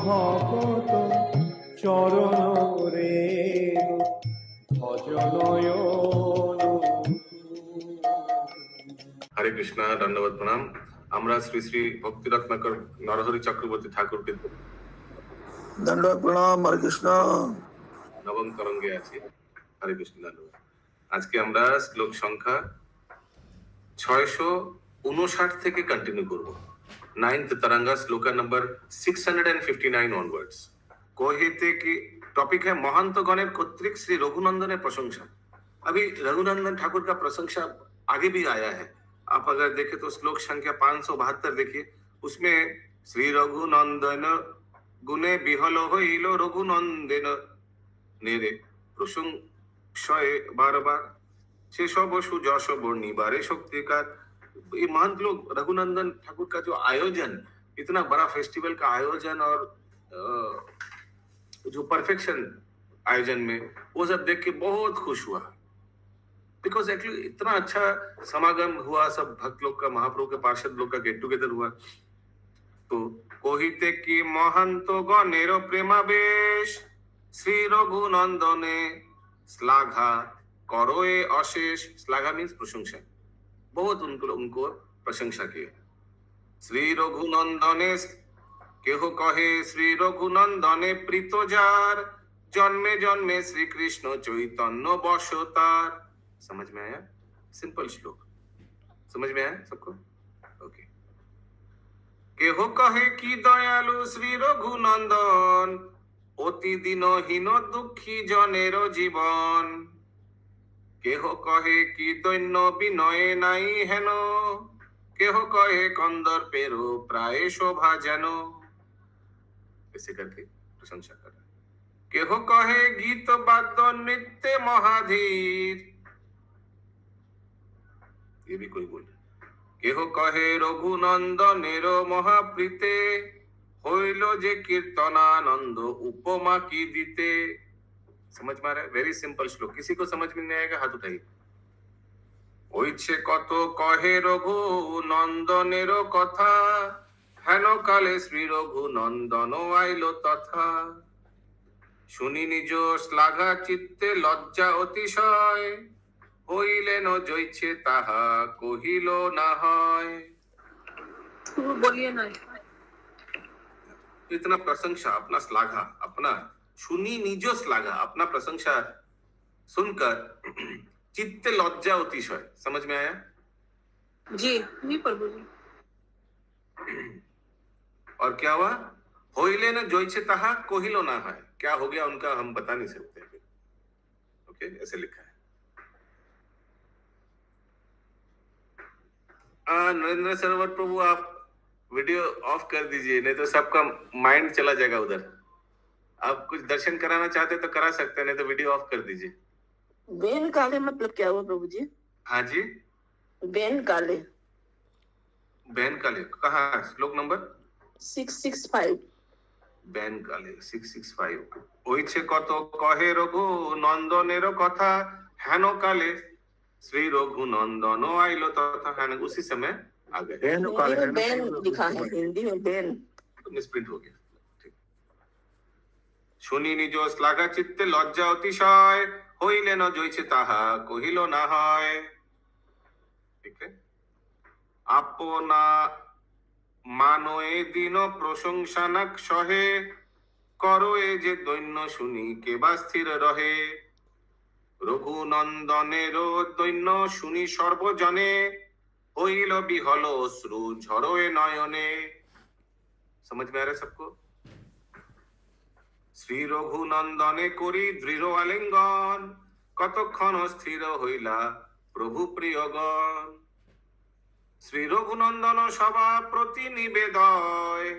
ভকত চরণ রেণু ভজনয়ন। হরে কৃষ্ণ, দণ্ডবত প্রণাম। আমরা শ্রী শ্রী ভক্তি রত্নাকর নরহরি চক্রবর্তী ঠাকুরকে দণ্ডবত প্রণাম। হরে কৃষ্ণ। নবম তরঙ্গে আছি। হরে কৃষ্ণ, দণ্ডবত। আজকে আমরা শ্লোক সংখ্যা 659 থেকে কন্টিনিউ করব। 9th तरंगा श्लोका नंबर 659 ऑनवर्ड्स। कहते कि टॉपिक है महंत गणेर कर्तृक श्री रघुनंदन प्रशंसा। अभी रघुनंदन ठाकुर का प्रशंसा आगे भी आया है। आप अगर देखें तो श्लोक संख्या 572 देखिए, उसमें श्री रघुनंदन गुणे बिहल हईल रघुनंदन नेरे प्रशंसाय बार बार से सब सुजस बर्णिबारे शक्तिकार। ये महंत लोग रघुनंदन ठाकुर का जो आयोजन, इतना बड़ा फेस्टिवल का आयोजन और जो परफेक्शन आयोजन में, वो सब देख के बहुत खुश हुआ। बिकॉज एक्चुअली इतना अच्छा समागम हुआ, सब भक्त लोग का, महाप्रभु के पार्षद लोग का गेट टुगेदर हुआ। तो कहिते कि महंत गणेर प्रेमावेश श्री रघुनंदने श्लाघा करोए अशेष। श्लाघा मीन्स प्रशंसा, बहुत उनको प्रशंसा की। श्री रघुनंदने केह कहे श्री रघुनंदने प्रीत जार जन्मे जन्मे श्री कृष्ण चैतन्य बसतार। समझ में आया? सिंपल श्लोक समझ में आया सबको? ओके। केह कहे कि दयालु श्री रघुनंदन अति दीनहीन दुखी जनेर जीवन। केह कहे कि दैन्य विनय नाई हेन, केह कहे कंदर्पेरो प्राय शोभा जेन। ऐसे करके प्रशंसा कर रहा है। केह कहे गीत वाद्य नृत्य महाधीर, ये भी कोई बोले। केह कहे रघुनंदनेर महाप्रीते हईल जे कीर्तनानंद उपमा की दीते। समझ में आ रहा है? वेरी सिंपल श्लोक। किसी को समझ में नहीं आएगा हाथ उठाइए। ओइछे कत कहे रघुनंदनेर कथा, हेन काले श्री रघुनंदन आइलो तथा। शुनि निज श्लाघा चित्ते लज्जा अतिशय, হইলেন জইছে তাহা কহিল না হয়। बोलिए ना। इतना प्रशंसा, अपना श्लाघा, अपना सुनी निज श्लाघा, अपना प्रशंसा सुनकर चित्ते लज्जा अतिशय। समझ में आया? जी जी प्रभु जी। और क्या हुआ? होइलेन जइছে তাহা কহিল না হয়। क्या हो गया उनका हम बता नहीं सकते। ओके, ऐसे लिखा है। नरेंद्र सरवर प्रभु, आप वीडियो ऑफ कर दीजिए, नहीं तो सबका माइंड चला जाएगा उधर। आप कुछ दर्शन कराना चाहते तो करा सकते हैं, नहीं तो वीडियो ऑफ कर दीजिए। बेन काले मतलब क्या हुआ प्रभु जी? हाँ जी, बेन काले। बैन काले कहाँ? श्लोक नंबर 665। बैन काले 665। ओइछे कत कहे रघुनंदनेर कथा, हेन काले श्री रघुनंदन आइलो तथा। हेन उसी समय आ गए। बेन लिखा है हिंदी में, बेन तो मिसप्रिंट हो गया। ठीक। শুনি নিজ শ্লাঘা চিত্তে লজ্জা অতিশয়, হইলেন জইছে তাহা কহিল না হয়। ঠিক আছে। আপনা মানয়ে দিন প্রশংসা নাক সহে, করয়ে যে দৈন্য শুনি কেবা স্থির রহে। রঘুনন্দনের দৈন্য শুনি সর্বজনে, হইল বিহল অশ্রু ঝরয়ে নয়নে। समझ में आ रहा है सबको? শ্রী রঘুনন্দনে করি দৃঢ় আলিঙ্গন, কতক্ষণ স্থির হইলা প্রভু প্রিয়গণ। শ্রী রঘুনন্দন সভা প্রতি নিবেদয়,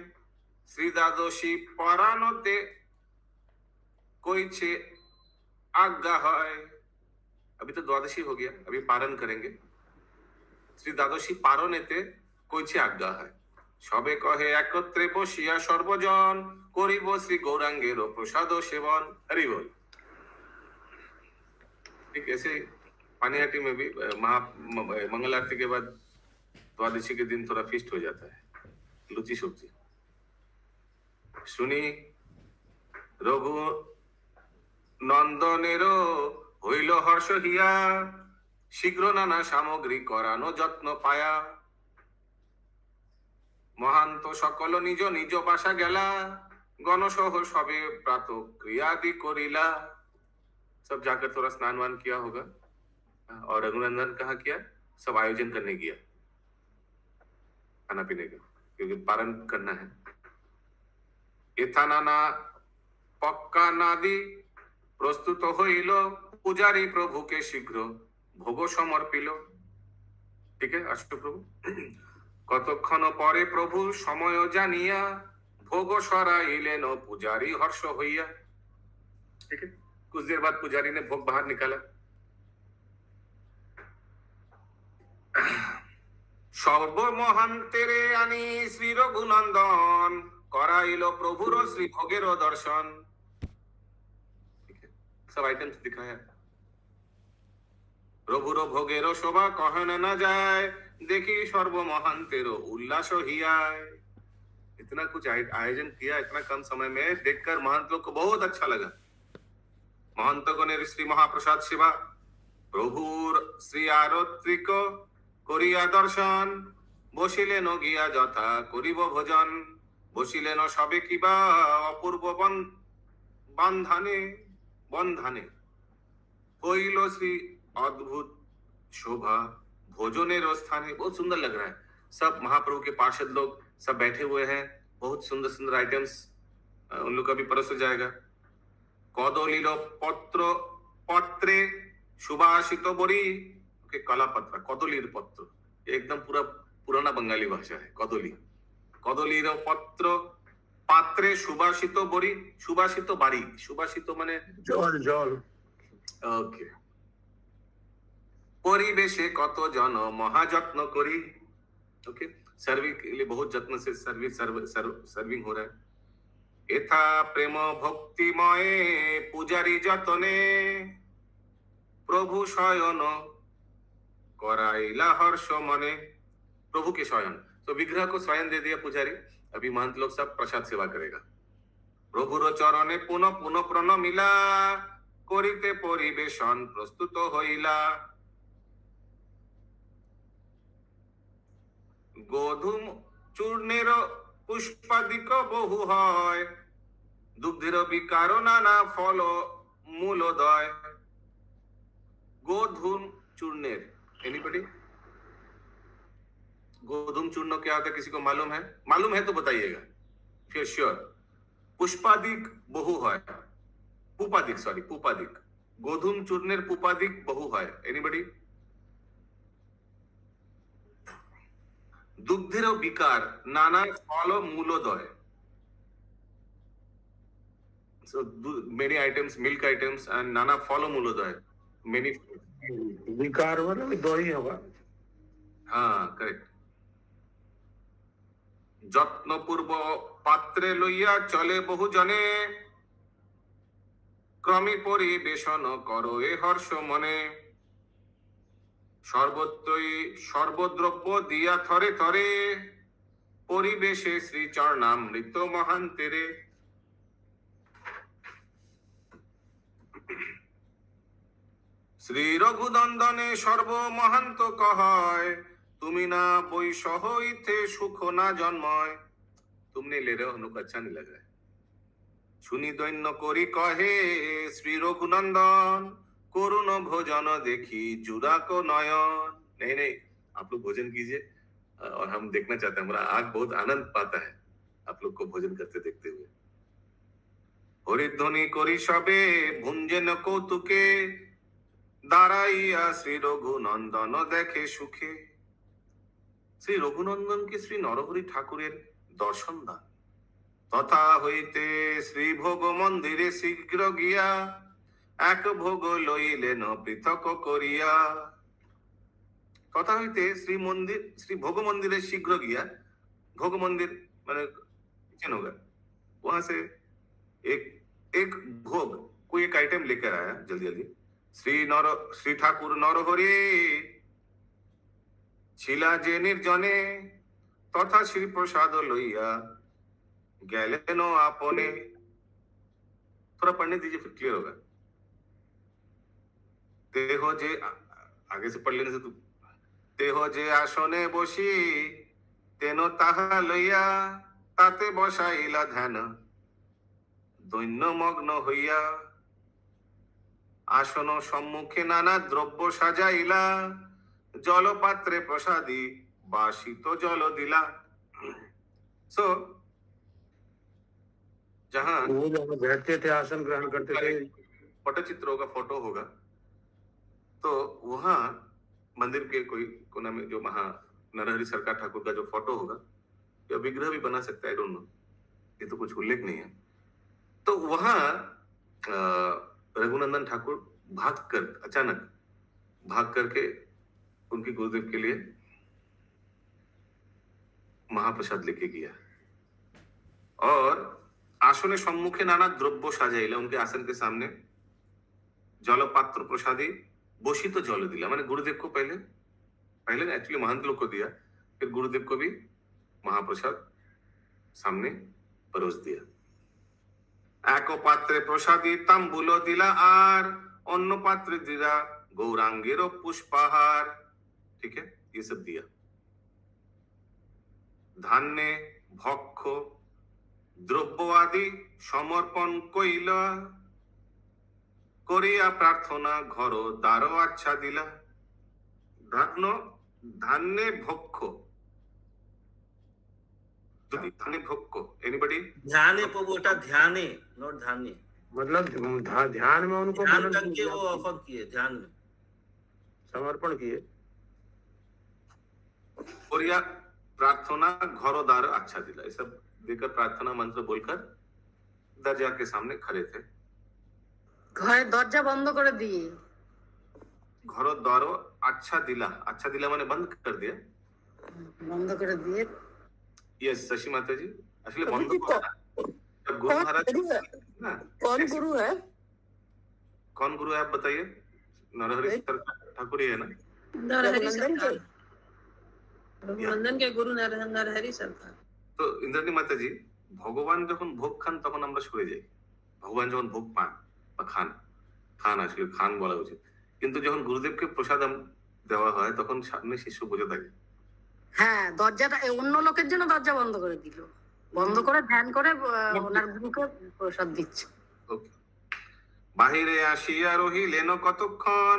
শ্রী দ্বাদশী পরাণতে কইছে आज्ञा है। अभी तो द्वादशी हो गया, अभी पारण करेंगे। श्री द्वादशी पारणेते কইছে आज्ञा है। সবে কহে একত্রে বসিয়া সর্বজন, করিব শ্রী গৌরাঙ্গের প্রসাদ সেবন। হরি बोल। ठीक ऐसे पानीहाटी में भी मंगल आरती के बाद द्वादशी के दिन थोड़ा फीस्ट हो जाता है, लुची सब्जी। শুনি রঘু নন্দনেরও হইল হর্ষ হিয়া, শীঘ্র নানা সামগ্রী করানো যত্ন পায়া। মহান্ত সকল নিজ নিজ বাসা গেলা, गणसह सबे प्रातः क्रियादि करिला। सब जाकर थोड़ा स्नान वान किया होगा और रघुनंदन कहाँ किया, सब आयोजन करने गया खाना पीने का, क्योंकि पारण करना है। इथानाना पक्का नादि प्रस्तुत हईल, पुजारी प्रभु के शीघ्र भोग समर्पिल। ठीक है अष्टप्रभु। कतक्षण परे प्रभु समय जानिया, भोग सराइलेन पुजारी हर्ष होइया। ठीक है, कुछ देर बाद पुजारी ने भोग बाहर निकाला। सर्व महान तेरे आनी श्री रघुनंदन, कराइलो प्रभुर श्री भोगेर दर्शन। ठीक है, सब आइटम्स दिखाया। प्रभुर भोगेर शोभा कहन न जाए, देखी सर्व महान तेरो उल्लास हियाय। इतना कुछ आयोजन किया इतना कम समय में, देखकर महंत लोग को बहुत अच्छा लगा। महंतगणेर श्री महाप्रसाद सेवा, प्रभुर श्री आरत्रिक करिया दर्शन, बसिलेन गिया यथा करिब भोजन। बसिलेन सबे किबा अपूर्व बंधने बंधने, हईल श्री अद्भुत शोभा भोजनेर स्थाने। बहुत सुंदर लग रहा है। सब महाप्रभु के पार्षद लोग सब बैठे हुए हैं, बहुत सुंदर सुंदर आइटम्स उन लोग का भी परोसा जाएगा। कदलीर पत्र पत्रे सुभाषित बड़ी, कला पत्र, कदलीर पत्र, एकदम पूरा पुराना बंगाली भाषा है। कदली, कदलीर पत्र पात्रे सुभाषित बड़ी, सुभाषित बाड़ी, सुभाषित माने जल जल। ओके। परिवेशे कत जन महाजत्न करी। ओके, सर्विंग के लिए बहुत जत्न से सर्विंग हो रहा है। यथा प्रेम भक्तिमय पुजारी जतने, प्रभु शयन कराइला हर्ष मने। प्रभु के शयन, तो विग्रह को शयन दे दिया पुजारी। अभी महंत लोग सब प्रसाद सेवा करेगा। प्रभुर चरणे पुनः पुनः प्रणमिला, करिते परिवेशन प्रस्तुत होइला। गोधूम चूर्णेर पुष्पादिक बहु हय, दुग्धेर विकार नाना फल मूलोदय। गोधूम चूर्णेर, एनीबॉडी? गोधूम चूर्ण क्या होता है, किसी को मालूम है? मालूम है तो बताइएगा फिर श्योर। पुष्पादिक बहु है, पुपादिक, सॉरी पुपादिक। गोधूम चूर्णेर पुपादिक बहु है, एनीबॉडी? दुग्धेर विकार नाना फल मूलोदय। So many items, milk items and नाना फल मूलोदय, many। विकार वाला दही होगा। हाँ करेक्ट। যত্ন পূর্ব পাত্রে লইয়া চলে বহু জনে, ক্রমে পরিবেশন করো এ হর্ষ মনে। সর্বত্রই সর্বদ্রব্য দিয়া থরে থরে, পরিবেশে শ্রী চরণামৃত মহান্তেরে। শ্রী রঘুনন্দনে সর্ব মহান্ত কহয়, তুমি না বই সহ ইথে সুখ না জন্ময়। तुमने ले रहे हो हमको अच्छा नहीं लग रहा है। सुनी दैन्य करी कहे श्री रघुनंदन, करुण भोजन देखी जुरा को नयन। नहीं नहीं, आप लोग भोजन कीजिए और हम देखना चाहते हैं। हमारा आंख बहुत आनंद पाता है आप लोग को भोजन करते देखते हुए। हरिध्वनि करी सबे भुंजन कौतुके, दाঁড়াইয়া श्री रघुनंदन देखे सुखे। श्री रघुनंदन के श्री नरहरि ठाकुरेर दर्शन दान। तथा हईते श्री भोग मंदिरे शीघ्र गिया, एक भोग लइलेन पृथक करिया। तथा हईते श्री मंदिर, श्री भोग मंदिरे शीघ्र गिया। भोग मंदिर माने किचन होगा, वहां से एक भोग, कोई एक आइटम लेकर आया जल्दी जल्दी। श्री ठाकुर नरहरि छिला जे निर्जने, तथा श्री प्रसाद लइया गैले नो आपने, थोड़ा पढ़ने दीजिए फिर क्लियर होगा। देहो जे आगे से पढ़ लेने से तू, देहो जे आसने बसी तेनो ताहा लइया ताते बसाइला ध्यान दैन्य मग्न हইয়া आसन सम्मुखे नाना द्रव्य साजाइला जलपात्रे प्रसादी बासित जल दिला। सो जहां वो जब बैठते थे आसन ग्रहण करते थे, पटचित्र होगा, फोटो होगा, तो वहां मंदिर के कोई कोना में जो महा नरहरि सरकार ठाकुर का जो फोटो होगा या विग्रह भी बना सकता है, आई डोंट नो, ये तो कुछ उल्लेख नहीं है। तो वहां रघुनंदन ठाकुर अचानक भाग करके उनके गुरुदेव के लिए महाप्रसाद लेके गया और आसने सम्मुखे नाना द्रव्य साजाइला, उनके आसन के सामने जलपात्र प्रसादी बसी तो जल दिला, माने गुरुदेव को पहले एक्चुअली महंत लोग को दिया, फिर गुरुदेव को भी महाप्रसाद सामने परोस दिया। एक पात्रे प्रसादी तांबूल दिला और अन्य पात्रे दिला गौरांगेर पुष्पहार, ठीक है, ये सब दिया। धान्य भक्ष द्रव्य आदि समर्पण कइला करिया प्रार्थना घर द्वार अच्छा दिला। धान्य भक्ष, धान्य भक्ष, एनीबॉडी? ध्याने पर बोटा, ध्याने नॉट धान्य, मतलब ध्यान में उनको ध्यान करके वो ऑफर किए, ध्यान में समर्पण किए। करिया प्रार्थना घर द्वार अच्छा दिला, ये सब देकर प्रार्थना मंत्र बोलकर दरजा के सामने खड़े थे। ঘরে দরজা বন্ধ করে দিয়ে घर द्वार अच्छा दिला माने बंद कर दिया। বন্ধ করে দিয়ে यस शशि माता जी, असली प्रभु बंद जी करो ना। जब गुरु महाराज ना, कौन गुरु है? कौन गुरु है आप बताइए? नरहरि ठाकुर ही है ना? नरहरि रघुनंदन सरकार, के रघुनंदन के गुरु नरहरि सरकार। तो इंद्राणी माता जी, भगवान যখন ভোগ খান তখন আমরা সরে যাই, ভগবান যখন ভোগ পান বা খান আসলে খান বলা উচিত, কিন্তু যখন গুরুদেবকে প্রসাদ দেওয়া হয় তখন সামনে শিষ্য বসে থাকে। হ্যাঁ দরজাটা অন্য লোকের জন্য দরজা বন্ধ করে দিল, বন্ধ করে ধ্যান করে ওনার গুরুকে প্রসাদ দিচ্ছে। ওকে, বাহিরে আসিয়া রহিলেন কতক্ষণ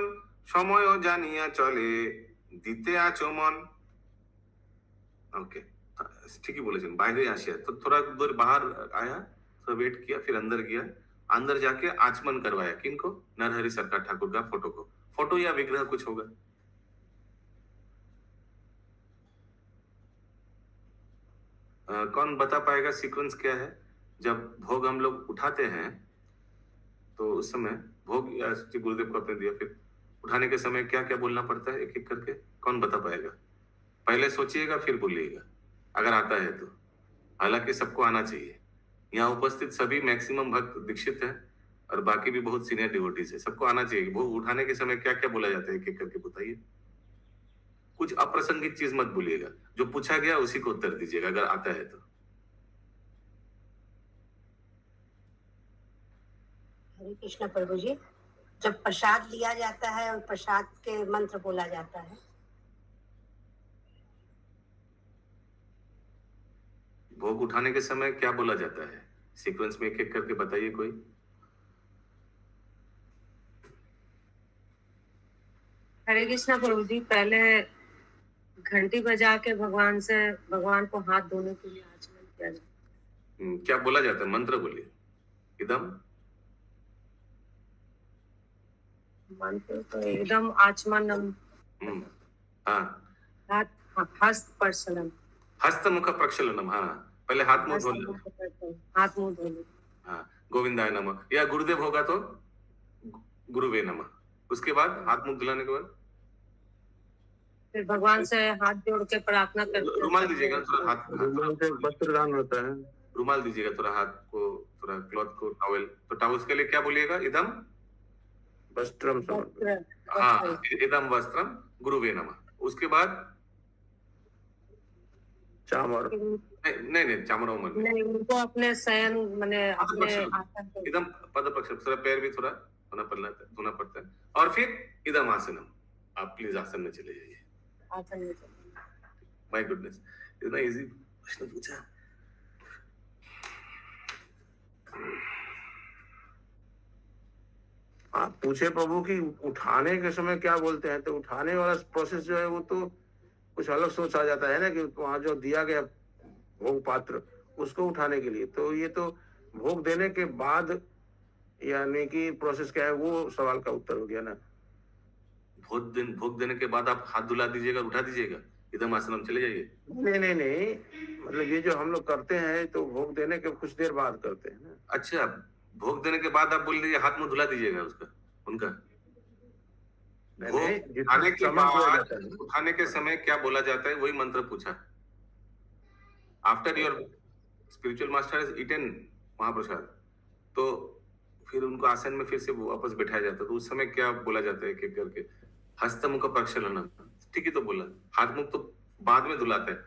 সময় জানিয়া চলে দিতে আচমন। ओके, ठीक ही बोले, बाहर ही आशिया, तो थोड़ा दूर बाहर आया, थोड़ा वेट किया, फिर अंदर गया, अंदर जाके आचमन करवाया। किनको? नरहरि सरकार ठाकुर का फोटो को, फोटो या विग्रह कुछ होगा। कौन बता पाएगा सीक्वेंस क्या है? जब भोग हम लोग उठाते हैं तो उस समय भोग गुरुदेव को अपने दिया, फिर उठाने के समय क्या क्या बोलना पड़ता है एक एक करके, कौन बता पाएगा? पहले सोचिएगा फिर बोलिएगा अगर आता है तो, हालांकि सबको आना चाहिए। यहाँ उपस्थित सभी मैक्सिमम भक्त दीक्षित हैं और बाकी भी बहुत सीनियर डिवोटीज है, सबको आना चाहिए। भोग उठाने के समय क्या क्या बोला जाता है एक एक करके बताइए। कुछ अप्रासंगिक चीज मत बोलिएगा, जो पूछा गया उसी को उत्तर दीजिएगा अगर आता है तो। हरे कृष्ण प्रभु जी, जब प्रसाद लिया जाता है और प्रसाद के मंत्र बोला जाता है, भोग उठाने के समय क्या बोला जाता है सीक्वेंस में एक एक करके बताइए कोई। हरे कृष्णा प्रभु जी, पहले घंटी बजा के भगवान को हाथ धोने के लिए आचमन किया जाता है। क्या बोला जाता है? मंत्र बोलिए। इदम मंत्र तो एकदम आचमनम, हाँ, हस्त प्रक्षालन, हस्त मुख प्रक्षालनम, हाँ, पहले हाथ मुंह धो लो, हाथ मुंह धो लो, हाँ, गोविंदाय नमः, या गुरुदेव होगा तो गुरुवे नमः। उसके बाद हाथ मुंह धुलाने के बाद फिर भगवान से हाथ जोड़ के प्रार्थना करते हैं। रुमाल दीजिएगा थोड़ा, वस्त्र दान होता है, रुमाल दीजिएगा थोड़ा, हाथ को थोड़ा, क्लॉथ को, टॉवेल, तो टॉवेल के लिए क्या बोलिएगा? इदम वस्त्रम समर्पण, हाँ, इदम वस्त्रम गुरुवे नमः। उसके बाद चामर, नहीं नहीं चामराओं मन नहीं, उनको अपने शयन माने अपने आसन पे इदम पदप्रक्षेप थोड़ा पैर भी थोड़ा धोना पड़ता है और फिर इदम आसनम। आप प्लीज आसन में चले जाइए। आसन में चलना। माय गुडनेस, इतना इजी प्रश्न पूछा। आप पूछे प्रभु कि उठाने के समय क्या बोलते हैं, तो उठाने वाला प्रोसेस जो है वो तो कुछ अलग सोच आ जाता है ना, कि वहां जो दिया गया भोग पात्र उसको उठाने के लिए, तो ये तो भोग देने के बाद यानी कि प्रोसेस क्या है, वो सवाल का उत्तर हो गया ना। भोग देने के बाद आप हाथ धुला दीजिएगा, उठा दीजिएगा, इदम आसनम चले जाइए। नहीं नहीं नहीं, मतलब ये जो हम लोग करते हैं तो भोग देने के कुछ देर बाद करते हैं ना। अच्छा, भोग देने के बाद आप बोल दीजिए हाथ मुंह धुला दीजिएगा उसका, उनका। भोग उठाने के बाद उठाने के समय क्या बोला जाता है वही मंत्र पूछा। After your spiritual master has eaten mahaprasad, तो फिर उनको आसन में फिर से वापस बैठाया जाता है, तो उस समय क्या बोला जाता है कि करके हस्तमुख प्रक्षालन। ठीक ही तो बोला, हाथ मुख तो बाद में धुलाता है।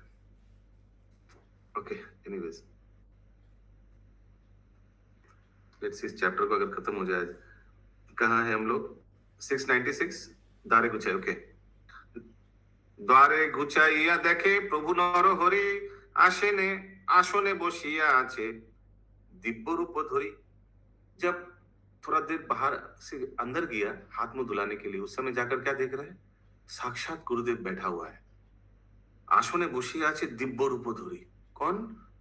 ओके, एनीवेज लेट्स इस चैप्टर को अगर खत्म हो जाए। कहाँ है हम लोग? 696 द्वारे गुचाई। ओके, द्वारे गुचाइया देखे प्रभु नर हरि आसने बसिया आछे दिव्य रूप धरी। जब थोड़ा देर बाहर से अंदर गया हाथ मुंह धुलाने के लिए, उस समय जाकर क्या देख रहे हैं? साक्षात गुरुदेव बैठा हुआ है, आसने बसिया आछे दिव्य रूप धरी। कौन?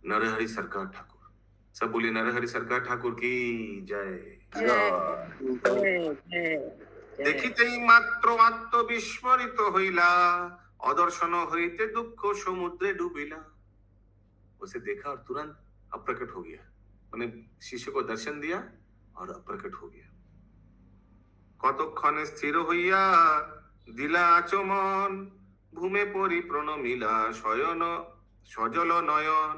नरहरि सरकार ठाकुर। सब बोलिए नरहरि सरकार ठाकुर की जय। দেখিতেই মাত্র আত্মবিস্মৃত হইলা, অদর্শন হইতে দুঃখ সমুদ্রে ডুবিলা। उसे देखा और तुरंत अप्रकट हो गया, मैंने शिष्य को दर्शन दिया और अप्रकट हो गया। কতক্ষণে স্থির হইয়া দিলা আচমন, ভূমে পরি প্রণমিলা শয়ন সজল নয়ন।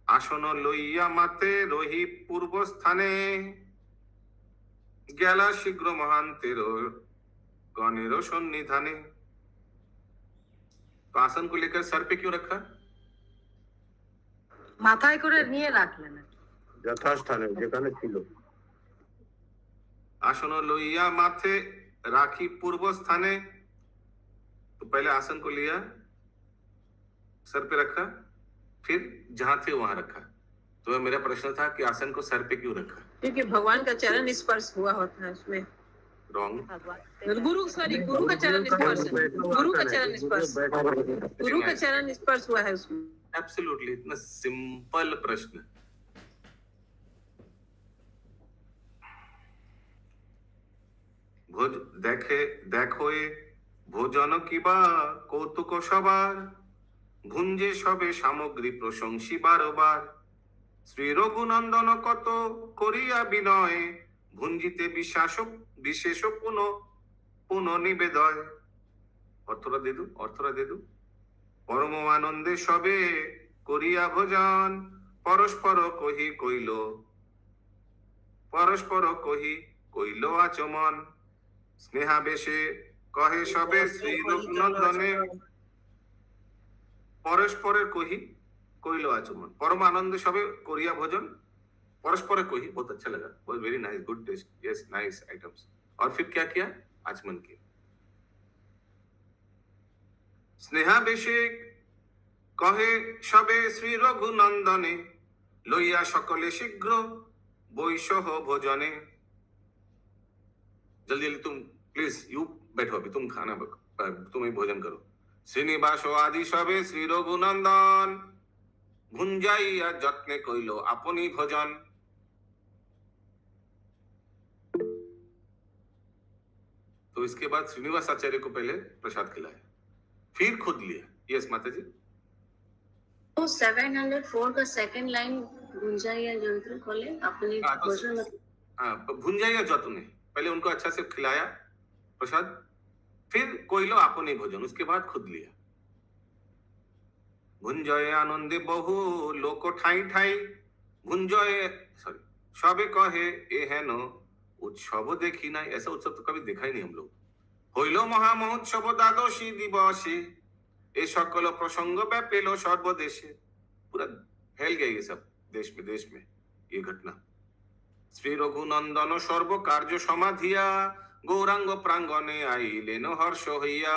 আসন লইয়া মাতে রহি পূর্ব স্থানে, গেলা শীঘ্র মহান্তের গণের সন্নিধানে। तो आसन को लेकर सर पे क्यों रखा? মাথায় করে নিয়ে রাখলেন। যথাস্থানে যেখানে ছিল। आसन लइया माथे राखी पूर्व स्थाने, तो पहले आसन को लिया, सर पे रखा, फिर जहां थे वहां रखा। तो मेरा प्रश्न था कि आसन को सर पे क्यों रखा? क्योंकि भगवान का चरण स्पर्श हुआ होता है उसमें। रॉन्ग। गुरु का चरण स्पर्श, गुरु का चरण स्पर्श, गुरु का चरण स्पर्श हुआ है उसमें। एब्सोल्युटली, इतना सिंपल प्रश्न। भोज देखे देखोए भोजन किबा कौतुक सबार, भुंजे सबे सामग्री प्रशंसी बारबार। श्री रघुनंदन कत करिया विनय, भुंजिते विशेष पुनः निवेदय। অর্থটা দে দু। परम आनंदे सबे करिया भोजन, परस्पर कही कइल आचमन। स्नेहावेशे कहे सबे श्री रघुनंदने, परस्पर कही कइल आचमन। परम आनंद सबे करिया भोजन, परस्पर कही। बहुत अच्छा लगा, बहुत very nice, good taste, yes nice items. और फिर क्या किया? आचमन किया। स्नेहावेशे कहे सबे श्री रघुनंदने, लइया सकले शीघ्र बैसह भोजने। जल्दी जल्दी तुम प्लीज यू बैठो, अभी तुम खाना तुम ही भोजन करो। श्रीनिवास आदि सबे श्री रघुनंदन, भुंजाइया जत्ने कइलो अपनी भोजन। तो इसके बाद श्रीनिवास आचार्य को पहले प्रसाद खिलाया, फिर खुद लिया। यस माता जी। तो 704 का सेकंड लाइन भुंजाइया जंत्र खोले अपनी भोजन। हाँ, भुंजाइया जतने, पहले उनको अच्छा से खिलाया प्रसाद, फिर कोइलो अपनी भोजन, उसके बाद खुद लिया। भुंजय आनंदे बहु लोक ठाई ठाई, भुंजय सबे कहे ए हेन उत्सव देखी ना। ऐसा उत्सव तो कभी देखा ही नहीं हम लोग। হইল মহা মহোৎসব দ্বাদশী দিবসে, এ সকল প্রসঙ্গ ব্যাপেল সর্বদেশে। पूरा फैल गया ये सब देश में ये घटना। श्री रघुनंदन सर्व कार्य समाधिया गौरांग प्रांगणे आइलेन हर्ष हइया।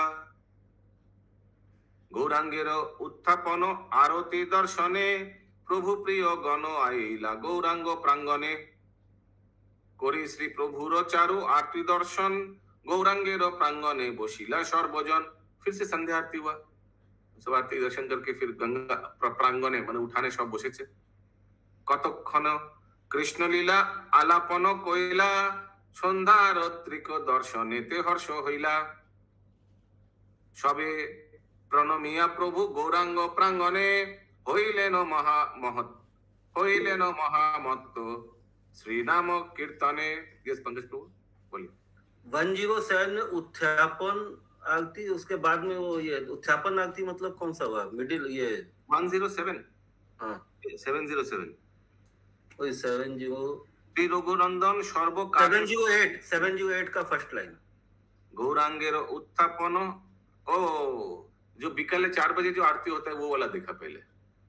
गौरांगेर उत्थापन आरती दर्शने प्रभु प्रिय गण आइला गौरांग प्रांगणे। करी श्री प्रभुर चारु आरती दर्शन गौरांगेर प्रांगणे बसिला सर्वजन। फिर से संध्या आरती हुआ, सब आरती दर्शन करके फिर गंगा प्रांगणे माने उठाने सब बसेছে। कतक्षण कृष्ण लीला आलापन कइला सन्ध्या रात्रिक दर्शनेते हर्ष हइला। सबे प्रणमिया प्रभु गौरांग प्रांगणे हइलेन महामत्त श्री नाम कीर्तने। यस पंकज प्रभु बोलिए। 107 में उत्थापन आरती, उसके बाद में वो ये उत्थापन आरती मतलब कौन सा हुआ? मिडिल ये 107। हाँ 707 वही 70 श्री रघुनंदन सर्व 708 का फर्स्ट लाइन। गौरांगेर उत्थापन, ओ जो बिकाले 4 बजे जो आरती होता है वो वाला देखा पहले।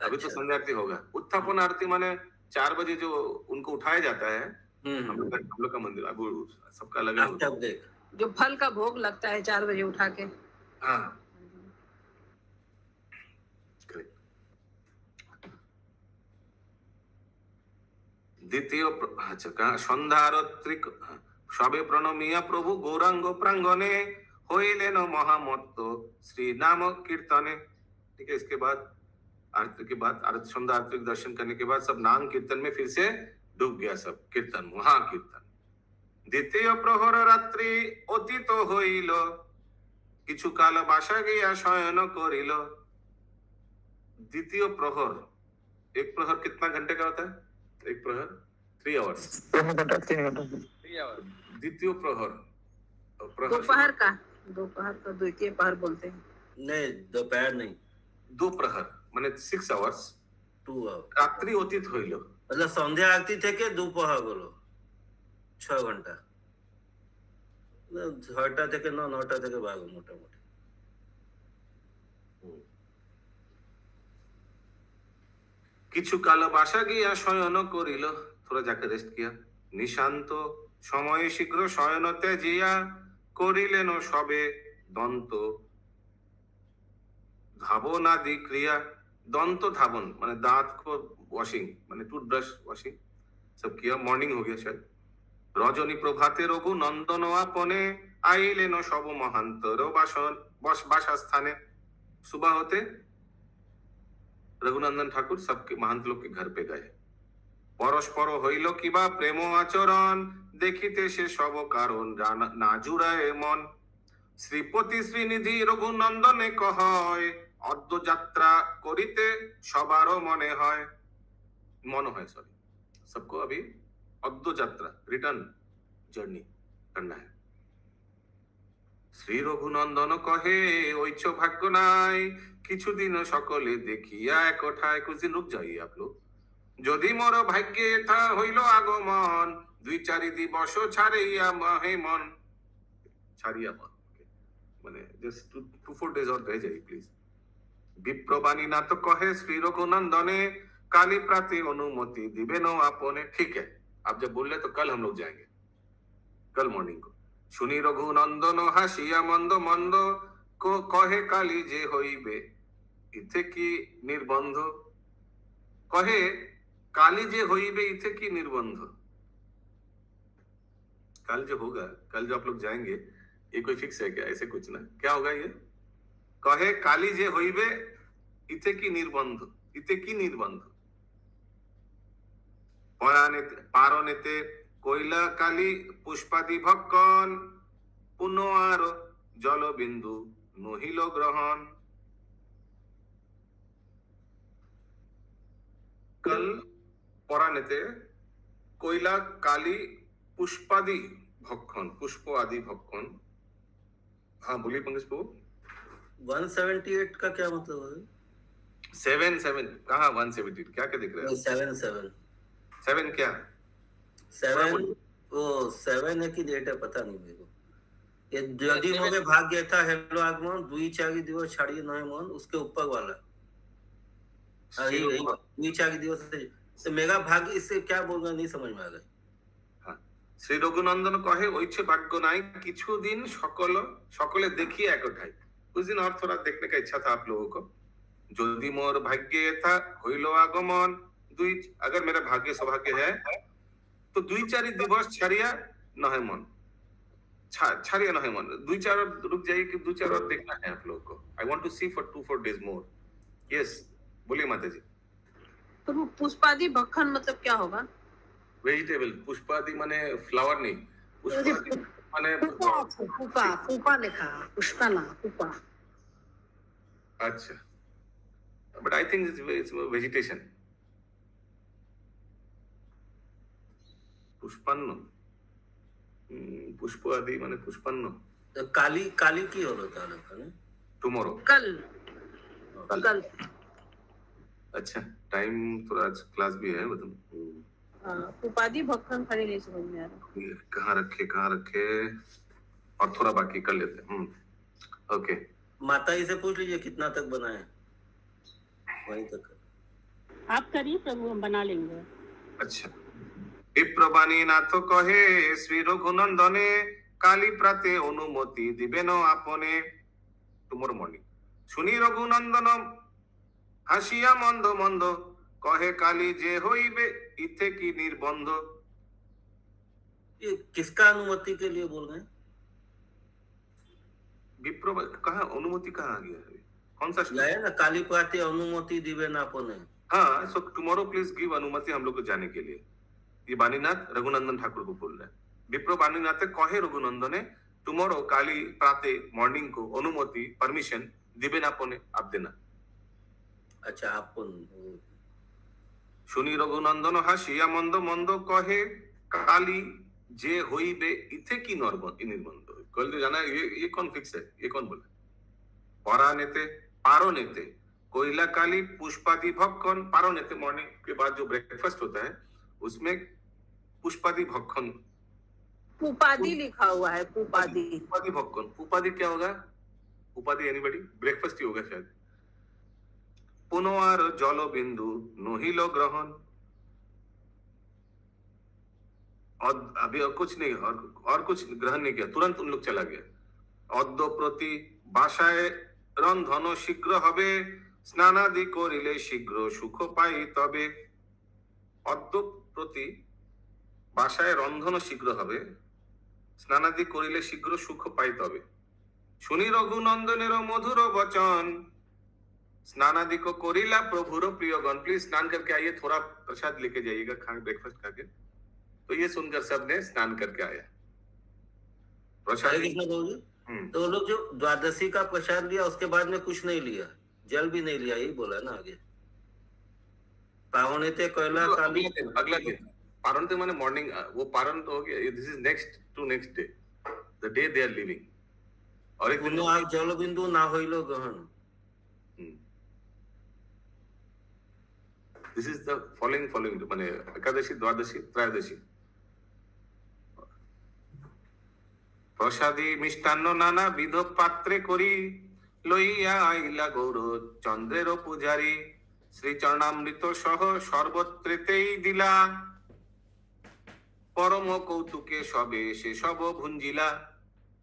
अभी तो संध्या आरती होगा। उत्थापन आरती माने 4 बजे जो उनको उठाया जाता है। हम लोग का मंदिर अब सबका अलग है। जो फल का भोग लगता है 4 बजे उठा के। हाँ द्वितीय अच्छा कहा सन्ध्यारत्रिक सबे प्रणमिया प्रभु गौरांग प्रांगणे हइलेन महामत्त श्री नाम कीर्तने। ठीक है, इसके बाद आरती के बाद आरती सन्ध्या आरती दर्शन करने के बाद सब नाम कीर्तन में फिर से डूब गया सब कीर्तन, महाकीर्तन। द्वितीय प्रहर रात्रि अतीत हइल किछु काल बासा गया शयन करिल। द्वितीय प्रहर, एक प्रहर कितना घंटे का होता है? एक प्रहर 3 आवर्स। 3 घंटा 3 आवर। द्वितीय प्रहर दोपहर का द्वितीय प्रहर बोलते हैं। नहीं दोपहर नहीं, 2 प्रहर माने 6 आवर्स। 2 आवर रात्रि অতীত হইল मतलब সন্ধ্যা আরতি থেকে দুপুর হলো 6 ঘন্টা। 6টা থেকে 9টা থেকে ভাগ মোটামুটি। কিছু কাল বাসা গিয়া শয়ন করিল, थोड़ा जाकर रेस्ट किया। निशांत समय शीघ्र शयन त्याजिया करिलेन सबे दंत धावन आदि क्रिया। दंत धावन माने दांत को वॉशिंग माने टूथब्रश वॉशिंग सब किया। मॉर्निंग हो गया शायद। रजनी प्रभाते रघु नंदन आपने आइलेन सब महांतर बासा स्थाने। सुबह होते रघुनंदन ठाकुर सबके महंत लोग के घर पे गए। परस्पर हइल किबा प्रेम आचरण देखिते से सब कारण ना जुड़ाए मन। श्रीपति श्रीनिधि रघुनंदने कहय अद्य यात्रा करिते सबार मने हय मन है सॉरी सबको अभी अद्य यात्रा रिटर्न जर्नी करना है। श्री रघुनंदन कहे ओइछ भाग्य नाई কিছুদিন সকলে দেখিয়া একঠায়। कुछ दिन रुक जाइए आप लोग। যদি মোর ভাগ্যে থা হইল আগমন 2-4 দিবস ছাড়িয়া মহে মন। ছাড়িয়া মন মানে just 2-4 days और रह जाइए प्लीज। विप्रबाणी नाथ कहे श्री रघुनंदने काली प्राति अनुमति दिबे न आपने। ठीक है, आप जब बोल रहे तो कल हम लोग जाएंगे, कल मॉर्निंग को। सुनी रघुनंदन हासिया मंद मंद को कहे काली जे होइबे इथे की निर्बंध। कहे काली जे होइबे इथे की निर्बंध। कल जो होगा, कल जो आप लोग जाएंगे ये कोई फिक्स है क्या? ऐसे कुछ ना, क्या होगा ये? कहे काली जे होइबे इथे की निर्बंध। इथे की निर्बंध पारनेते कोइला काली पुष्पादि भक्कन पुनआर जल बिंदु नहिल ग्रहण। कल परानेते कोयला काली पुष्पादि भक्षण पुष्प आदि भक्षण। हाँ बोलिए पंकज प्रभु। 178 का क्या मतलब है? 7 कहाँ 178 क्या क्या दिख रहा है? 7 क्या 7 वो 7 है कि 8 है पता नहीं मेरे को। ये यदि मोरे भाग्य था हेलो आगमन 2-4 दिवस छाड़िए नहे मन उसके ऊपर वाला द्विचारी दिवस तो मेगा भाग्य, इससे क्या बोल रहे नहीं समझ में आ गए। শ্রী রঘুনন্দন কহে ওইছে ভাগ্য নাই কিছুদিন সকলে দেখিয়ে একঠাই। कुछ दिन और थोड़ा देखने का इच्छा था आप लोगों को। যদি মোর ভাগ্যে था হইল আগমন अगर मेरा भाग्य सौभाग्य है तो 2-4 दिवस छाड़िया नहे मन छाड़िया नहे मन 2-4 रुक जाइए कि 2-4 और देखना है आप लोगों को। I want to see for 2-4 days more. Yes बोलिए माता जी। तो पुष्पादि भक्षण मतलब क्या होगा? वेजिटेबल पुष्पादि माने फ्लावर नहीं, पुष्पादि माने फूफा लिखा, पुष्पा ना फूफा। अच्छा, but I think it's vegetation. पुष्पन्न पुष्प आदि माने पुष्पन्न। तो काली काली की होता है ना टुमारो कल। अच्छा टाइम थोड़ा क्लास भी है मतलब। उपाधि भक्षण खड़े नहीं समझ में आ रहा। कहाँ रखे और थोड़ा बाकी कर लेते हैं। ओके माता जी से पूछ लीजिए कितना तक बनाए, वहीं तक आप करिए प्रभु, हम बना लेंगे। अच्छा विप्रबाणी नाथ कहे श्री रघुनंदने काली प्राते अनुमति दिबेन आपने टुमोर मॉर्निंग। सुनी रघुनंदन हासिया मंद मंद कहे काली जे होइबे इथे की निर्बंध। ये किसका अनुमति के लिए बोल रहे हैं? विप्र कहाँ अनुमति कहाँ आ गया है? कौन सा है ना काली प्राते अनुमति दिबे ना आपने। हाँ सो टुमारो प्लीज गिव अनुमति हम लोग को जाने के लिए। ये बानीनाथ रघुनंदन ठाकुर को बोल रहे हैं। विप्र बानीनाथ कहे रघुनंदने टुमारो काली प्राते मॉर्निंग को अनुमति परमिशन दिबे ना आपने आप देना। अच्छा आपन सुनी रघुनंदन हासिया मंद मंद कहे काली जे होइबे इथे की निर्बंध। कल तो जाना ये कौन फिक्स है? ये कौन बोला? परा नेते पारो नेते कोयला काली पुष्पादि भक्षण। पारो नेते मॉर्निंग के बाद जो ब्रेकफास्ट होता है उसमें पुष्पादि भक्षण। पुपादि लिखा हुआ है, पुपादि भक्षण। पुपादि क्या होगा? पुपादि एनीबॉडी? ब्रेकफास्ट ही होगा शायद। पुनवार जल बिंदु नहिल ग्रहण। और अभी और कुछ नहीं और कुछ ग्रहण नहीं किया, तुरंत उन लोग चला गया। अद्य प्रति बासाय रंधन शीघ्र हबे स्नानादि करिले शीघ्र सुख पाई तबे। अद्य प्रति बासाय रंधन शीघ्र हबे स्नानादि करिले शीघ्र सुख पाई तबे। सुनी रघुनंदनेर मधुर वचन स्नानादि को कोरिला प्रभुर प्रियगण। प्लीज स्नान करके आइए, थोड़ा प्रसाद लेके जाइएगा खाने ब्रेकफास्ट करके। तो ये सुनकर सबने स्नान करके आया प्रसाद। तो लोग जो द्वादशी का प्रसाद लिया उसके बाद में कुछ नहीं लिया, जल भी नहीं लिया, यही बोला ना आगे। पावनेते कोयला काली अगला दिन पारणते माने मॉर्निंग, वो पारण तो हो गया। This is next to next day, the day they are living. और एक दिन आप जल बिंदु ना होइलो ग्रहण। दिस इज द फॉलोइंग माने एकादशी द्वादशी त्रयोदशी। प्रसादी मिष्टान्न नाना विध पात्रे करी लइया आइला गौर चंद्रेर पुजारी। श्री चरणामृत सह सर्वत्रेतेई दिला परम कौतुके सबे से सब भुंजिला।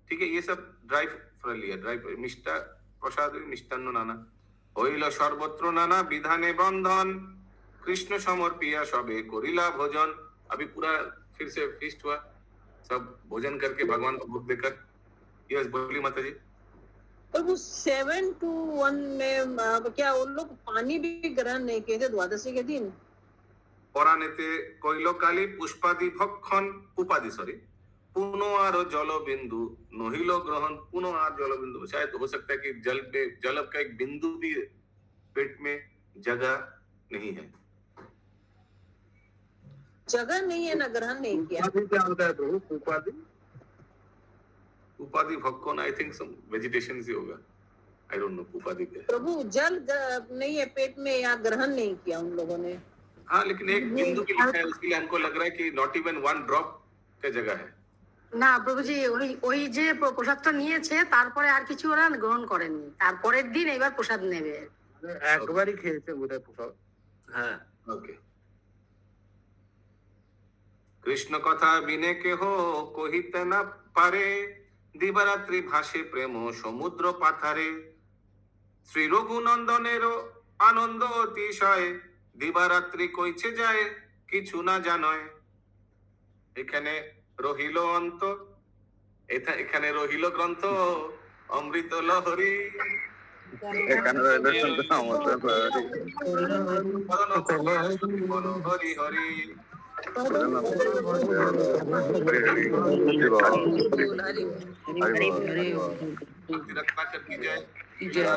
ठीक है, ये सब ड्राई फ्रूट लिया, ड्राई मिष्टा प्रसाद मिष्टान्न नाना हইল सर्वत्र नाना विधाने बंधन कृष्ण समर्पिया सबे करिला भोजन। अभी पूरा फिर से फीस्ट हुआ, सब भोजन करके भगवान को भोग देकर। यस बोली माता जी। तो वो 7 to 1 में क्या उन लोग पानी भी ग्रहण नहीं किए थे द्वादशी के दिन? परानेते कोइलो काली पुष्पादि भक्षण उपाधि सॉरी पुनो आर जल बिंदु नहिलो ग्रहण। पुनो आर जल बिंदु शायद हो सकता है कि जल का एक बिंदु भी पेट में जगह नहीं है, जगह नहीं है ना, ग्रहण नहीं किया। क्या होता है प्रभु उपाधि? उपाधि भक्षण आई थिंक सम वेजिटेशन से होगा, आई डोंट नो उपाधि क्या है। प्रभु जल नहीं है पेट में या ग्रहण नहीं किया उन लोगों ने। हाँ लेकिन एक बिंदु भी लिखा है, उसके लिए हमको लग रहा है कि नॉट इवन 1 ड्रॉप का जगह है না প্রভুজি। ওই যে প্রসাদটা নিয়েছে তারপরে আর কিছু ওরা গ্রহণ করেনি, তারপরের দিন এবার প্রসাদ নেবে। একবারই খেয়েছে বোধহয় সব। হ্যাঁ ওকে। কৃষ্ণ কথা বিনে কেহ কহিতে না পারে, দিবারাত্রি ভাসে প্রেম সমুদ্র পাথারে। শ্রী রঘুনন্দনেরও আনন্দ অতিশয়, দিবারাত্রি কইছে যায় কিছু না জানয়। এখানে রহিল অন্ত, এখানে রহিল গ্রন্থ অমৃত লহরী। এখানে রইল শুনতে সমস্ত হরি হরি। रत्नाकर की जय, जय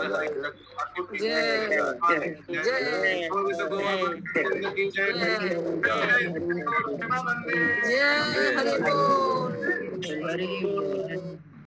हरि बोल।